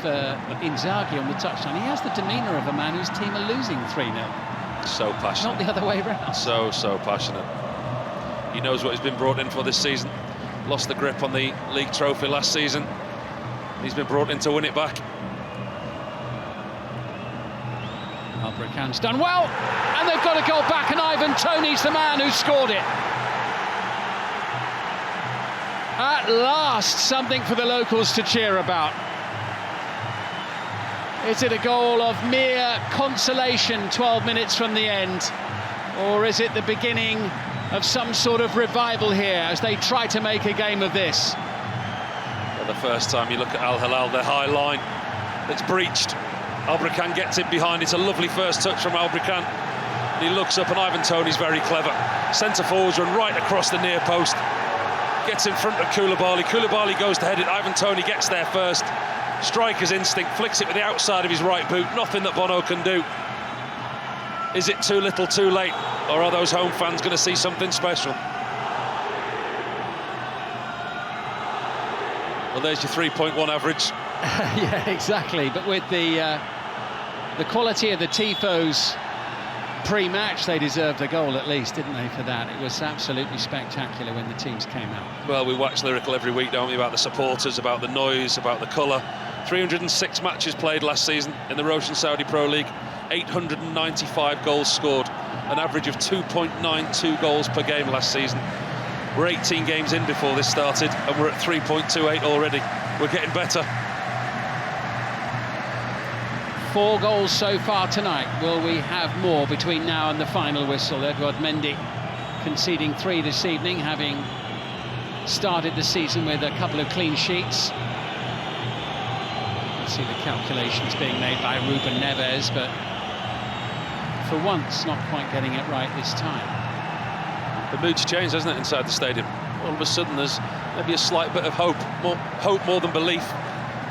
Inzaghi on the touchline. He has the demeanour of a man whose team are losing 3-0. So passionate. Not the other way around. So passionate. He knows what he's been brought in for this season. Lost the grip on the league trophy last season. He's been brought in to win it back. Albrican's done well, and they've got a goal back, and Ivan Toney's the man who scored it. At last, something for the locals to cheer about. Is it a goal of mere consolation 12 minutes from the end? Or is it the beginning of some sort of revival here as they try to make a game of this? For the first time you look at Al Hilal, their high line that's breached. Albrican gets it behind. It's a lovely first touch from Albrican. He looks up and Ivan Toney's very clever. Centre forwards run right across the near post. Gets in front of Koulibaly. Koulibaly goes to head it. Ivan Toney gets there first. Striker's instinct, flicks it with the outside of his right boot. Nothing that Bono can do. Is it too little, too late? Or are those home fans going to see something special? Well, there's your 3.1 average. Yeah, exactly. But with the quality of the Tifos pre-match, they deserved a goal at least, didn't they, for that? It was absolutely spectacular when the teams came out. Well, we wax lyrical every week, don't we, about the supporters, about the noise, about the colour. 306 matches played last season in the Roshn Saudi Pro League. 895 goals scored, an average of 2.92 goals per game last season. We're 18 games in before this started, and we're at 3.28 already. We're getting better. 4 goals so far tonight. Will we have more between now and the final whistle? Edouard Mendy conceding 3 this evening, having started the season with a couple of clean sheets. You see the calculations being made by Ruben Neves, but for once not quite getting it right this time. The mood's changed, hasn't it, inside the stadium? All of a sudden there's maybe a slight bit of hope more than belief.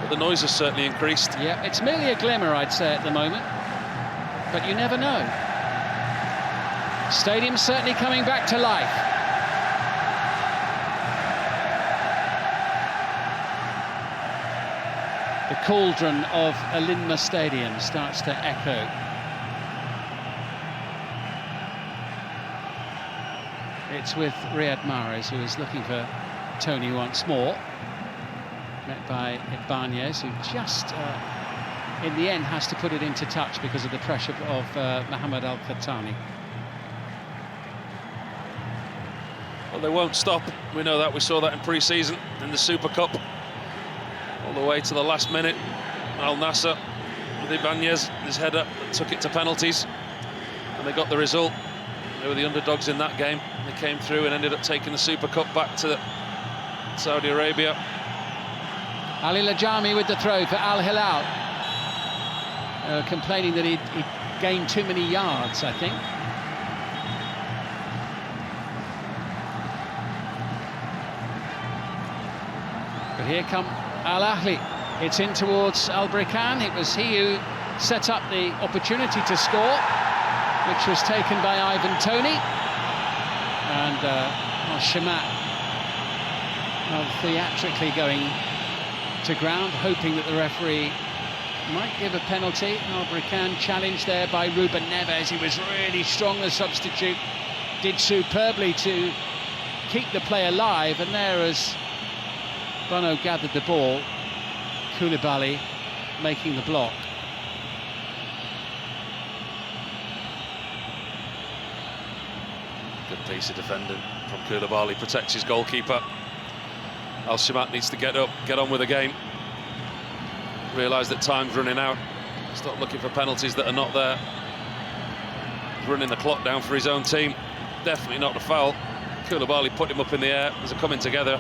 But the noise has certainly increased. Yeah, it's merely a glimmer, I'd say, at the moment. But you never know. Stadium's certainly coming back to life. The cauldron of Alinma Stadium starts to echo. It's with Riyad Mahrez, who is looking for Toney once more. Met by Ibanez, who just, in the end, has to put it into touch because of the pressure of Mohamed Al-Khattani. Well, they won't stop. We know that. We saw that in pre-season, in the Super Cup. All the way to the last minute. Al Nassr, with Ibanez, his header, took it to penalties. And they got the result. They were the underdogs in that game. They came through and ended up taking the Super Cup back to Saudi Arabia. Ali Lajami with the throw for Al Hilal. Complaining that he gained too many yards, I think. But here come Al Ahli. It's in towards Albrican. It was he who set up the opportunity to score, which was taken by Ivan Toney. And Shamat theatrically going to ground, hoping that the referee might give a penalty. Albrican challenged there by Ruben Neves. He was really strong, the substitute. Did superbly to keep the play alive. And there, as Bono gathered the ball, Koulibaly making the block. Good piece of defending from Koulibaly, protects his goalkeeper. Al Shamat needs to get up, get on with the game. Realise that time's running out. Stop looking for penalties that are not there. He's running the clock down for his own team. Definitely not a foul. Koulibaly put him up in the air. There's a coming together.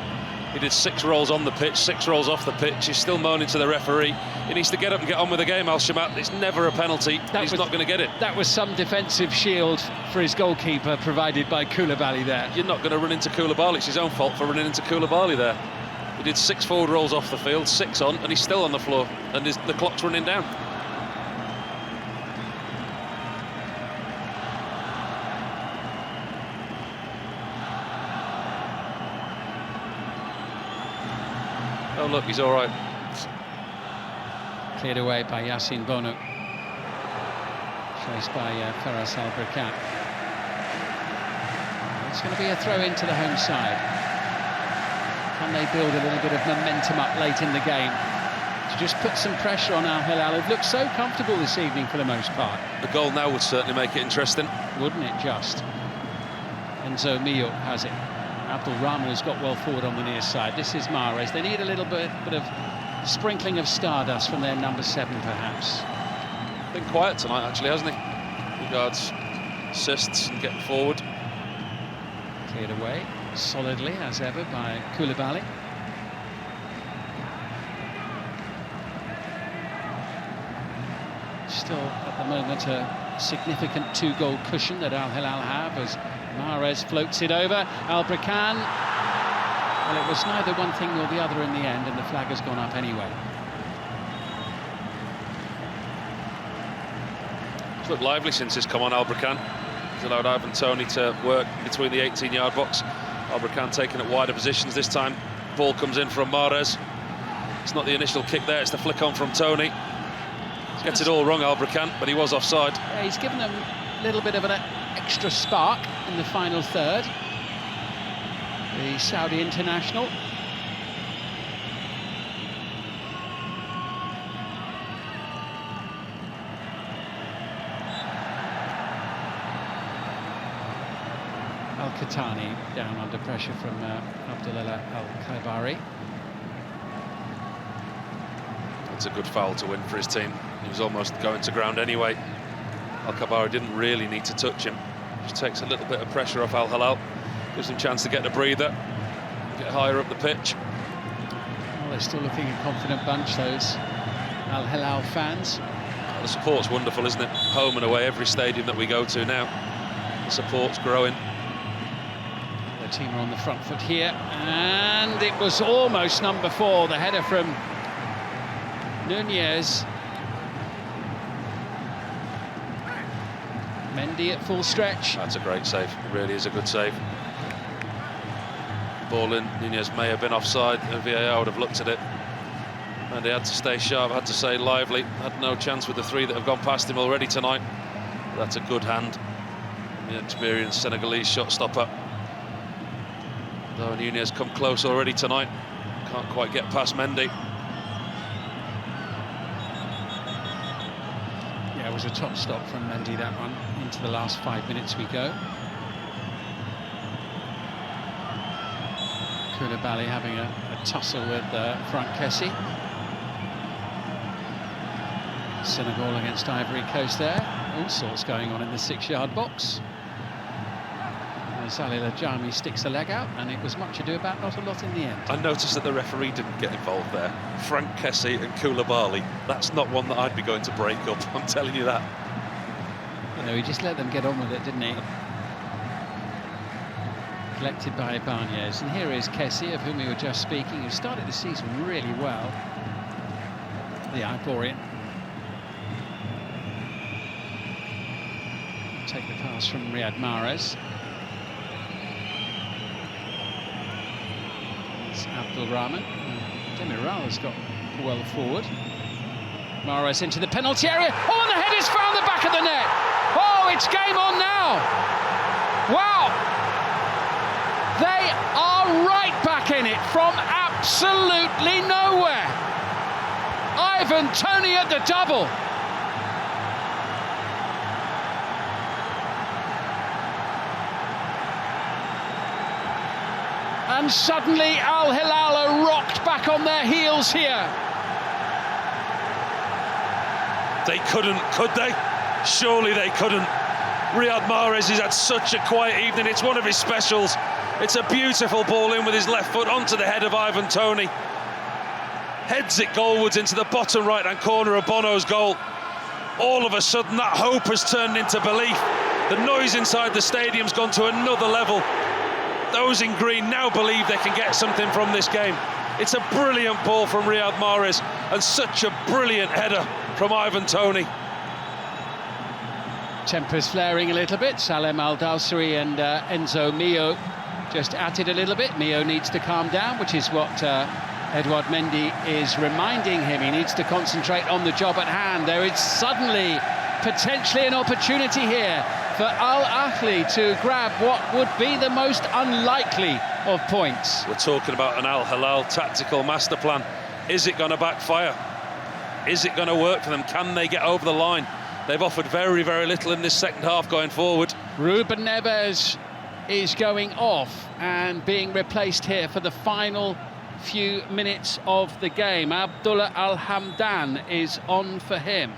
He did 6 rolls on the pitch, 6 rolls off the pitch. He's still moaning to the referee. He needs to get up and get on with the game, Al Shamat. It's never a penalty. He's not going to get it. That was some defensive shield for his goalkeeper provided by Koulibaly there. You're not going to run into Koulibaly. It's his own fault for running into Koulibaly there. He did 6 forward rolls off the field, 6 on, and he's still on the floor. And the clock's running down. Oh, look, he's all right. Cleared away by Yassine Bono. Chased by Faras Al-Brikan. It's going to be a throw into the home side. Can they build a little bit of momentum up late in the game to just put some pressure on Al Hilal, who've looked so comfortable this evening for the most part? The goal now would certainly make it interesting. Wouldn't it just? Enzo Mio has it. Abdul Rahman has got well forward on the near side. This is Mahrez. They need a little bit of sprinkling of stardust from their number 7, perhaps. Been quiet tonight, actually, hasn't he? Regards assists and getting forward. Cleared away solidly, as ever, by Koulibaly. Still, at the moment, a significant 2-goal cushion that Al Hilal have as Mahrez floats it over. Al-Brikan. Well, it was neither one thing nor the other in the end, and the flag has gone up anyway. It's looked lively since he's come on, Al-Brikan. He's allowed Ivan Toney to work between the 18-yard box. Al-Brikan taking at wider positions this time. Ball comes in from Mahrez. It's not the initial kick there, it's the flick on from Toney. Gets it all wrong, Al-Brikan, but he was offside. Yeah, he's given them a little bit of an extra spark in the final third. The Saudi international. Al-Khatani down under pressure from Abdullah Al-Khaibari. It's a good foul to win for his team. He was almost going to ground anyway. Al-Khaibari didn't really need to touch him. Just takes a little bit of pressure off Al Hilal. Gives him a chance to get a breather. Get higher up the pitch. Well, they're still looking a confident bunch, those Al Hilal fans. The support's wonderful, isn't it? Home and away, every stadium that we go to now. The support's growing. The team are on the front foot here. And it was almost number 4, the header from Nunez. Mendy at full stretch. That's a great save. It really is a good save. Ball in. Nunez may have been offside. The VAR would have looked at it. And he had to stay sharp, had to stay lively. Had no chance with the 3 that have gone past him already tonight. That's a good hand. The experienced Senegalese shot stopper. Though Nunez come close already tonight. Can't quite get past Mendy. Yeah, it was a top stop from Mendy, that one. Into the last 5 minutes we go. Koulibaly having a tussle with Frank Kessie. Senegal against Ivory Coast there. All sorts going on in the 6-yard box. Salih Lajami sticks a leg out, and it was much ado about not a lot in the end. I noticed that the referee didn't get involved there. Frank Kessie and Koulibaly. That's not one that I'd be going to break up, I'm telling you that. You know, he just let them get on with it, didn't he? Collected by Ibanez, and here is Kessie, of whom we were just speaking, who started the season really well. The Ivorian. Take the pass from Riyad Mahrez. It's Abdul Rahman. Demiral has got well forward. Mahrez into the penalty area. Oh, and the header's found the back of the net. Oh, it's game on now. Wow. They are right back in it from absolutely nowhere. Ivan Toney at the double. And suddenly Al Hilal are rocked back on their heels here. They couldn't, could they? Surely they couldn't. Riyad Mahrez has had such a quiet evening. It's one of his specials. It's a beautiful ball in with his left foot onto the head of Ivan Toney. Heads it goalwards into the bottom right-hand corner of Bono's goal. All of a sudden, that hope has turned into belief. The noise inside the stadium's gone to another level. Those in green now believe they can get something from this game. It's a brilliant ball from Riyad Mahrez and such a brilliant header from Ivan Toney. Tempers flaring a little bit. Salem Al-Dawsari and Enzo Mio just at it a little bit. Mio needs to calm down, which is what Edouard Mendy is reminding him he needs to concentrate on the job at hand. There is suddenly potentially an opportunity here for Al Ahli to grab what would be the most unlikely of points. We're talking about an Al Hilal tactical master plan. Is it going to backfire? Is it going to work for them? Can they get over the line? They've offered very, very little in this second half going forward. Ruben Neves is going off and being replaced here for the final few minutes of the game. Abdullah Al-Hamdan is on for him.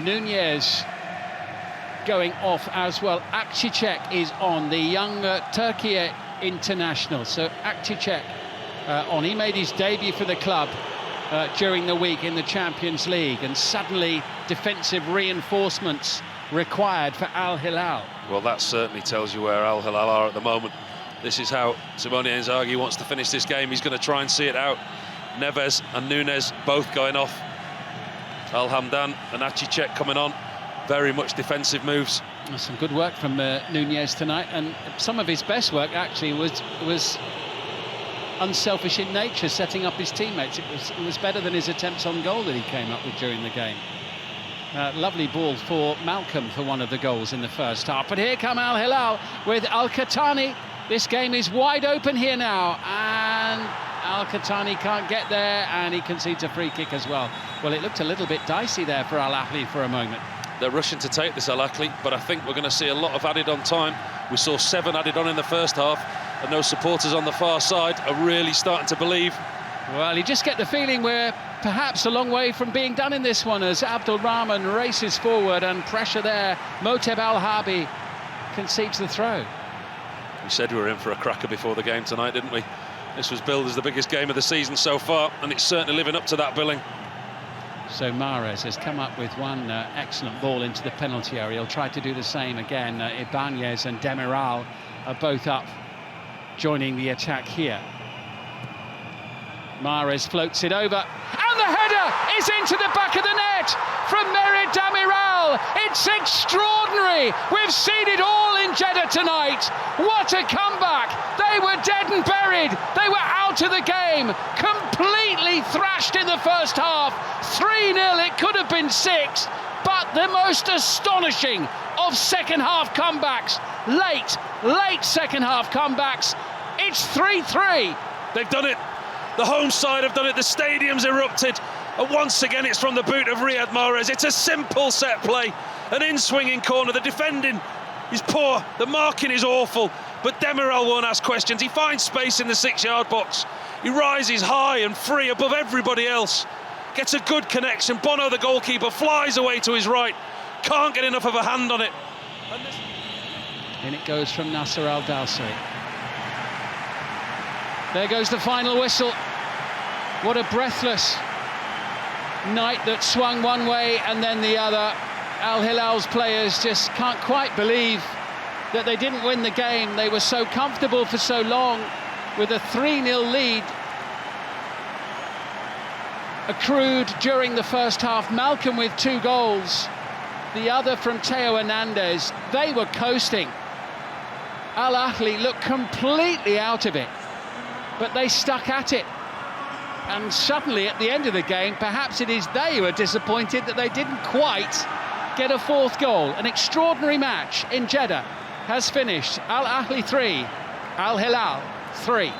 Nunez going off as well. Akçiçek is on, the young Turkey international. So Akçiçek on. He made his debut for the club during the week in the Champions League, and suddenly defensive reinforcements required for Al Hilal. Well, that certainly tells you where Al Hilal are at the moment. This is how Simone Inzaghi wants to finish this game. He's going to try and see it out. Neves and Nunez both going off. Al-Hamdan and Akçiçek coming on. Very much defensive moves. Some good work from Nunez tonight, and some of his best work actually was unselfish in nature, setting up his teammates. It was better than his attempts on goal that he came up with during the game. Lovely ball for Malcolm for one of the goals in the first half. But here come Al Hilal with Al-Qahtani. This game is wide open here now, and Al-Qahtani can't get there, and he concedes a free kick as well. Well, it looked a little bit dicey there for Al Ahli for a moment. They're rushing to take this, Al Ahli, but I think we're going to see a lot of added on time. We saw 7 added on in the first half, and those supporters on the far side are really starting to believe. Well, you just get the feeling we're perhaps a long way from being done in this one, as Abdul Rahman races forward and pressure there. Moteb Al-Harbi concedes the throw. We said we were in for a cracker before the game tonight, didn't we? This was billed as the biggest game of the season so far, and it's certainly living up to that billing. So Mahrez has come up with one excellent ball into the penalty area. He'll try to do the same again. Ibanez and Demiral are both up, joining the attack here. Mahrez floats it over, and the header is into the back of the net from Merid Demiral. It's extraordinary. We've seen it all in Jeddah tonight. What a comeback. They were dead and buried. They were out of the game, completely thrashed in the first half. 3-0, it could have been 6, but the most astonishing of second half comebacks. Late second half comebacks. It's 3-3. They've done it. The home side have done it. The stadium's erupted. And once again, it's from the boot of Riyad Mahrez. It's a simple set play. An in-swinging corner. The defending is poor. The marking is awful. But Demiral won't ask questions. He finds space in the 6-yard box. He rises high and free above everybody else. Gets a good connection. Bono, the goalkeeper, flies away to his right. Can't get enough of a hand on it. In it goes from Nasser Al-Dawsari. There goes the final whistle. What a breathless night that swung one way and then the other. Al Hilal's players just can't quite believe that they didn't win the game. They were so comfortable for so long with a 3-0 lead accrued during the first half. Malcolm with 2 goals, the other from Theo Hernandez. They were coasting. Al Ahli looked completely out of it, but they stuck at it. And suddenly, at the end of the game, perhaps it is they who are disappointed that they didn't quite get a 4th goal. An extraordinary match in Jeddah has finished. Al Ahli 3, Al Hilal 3.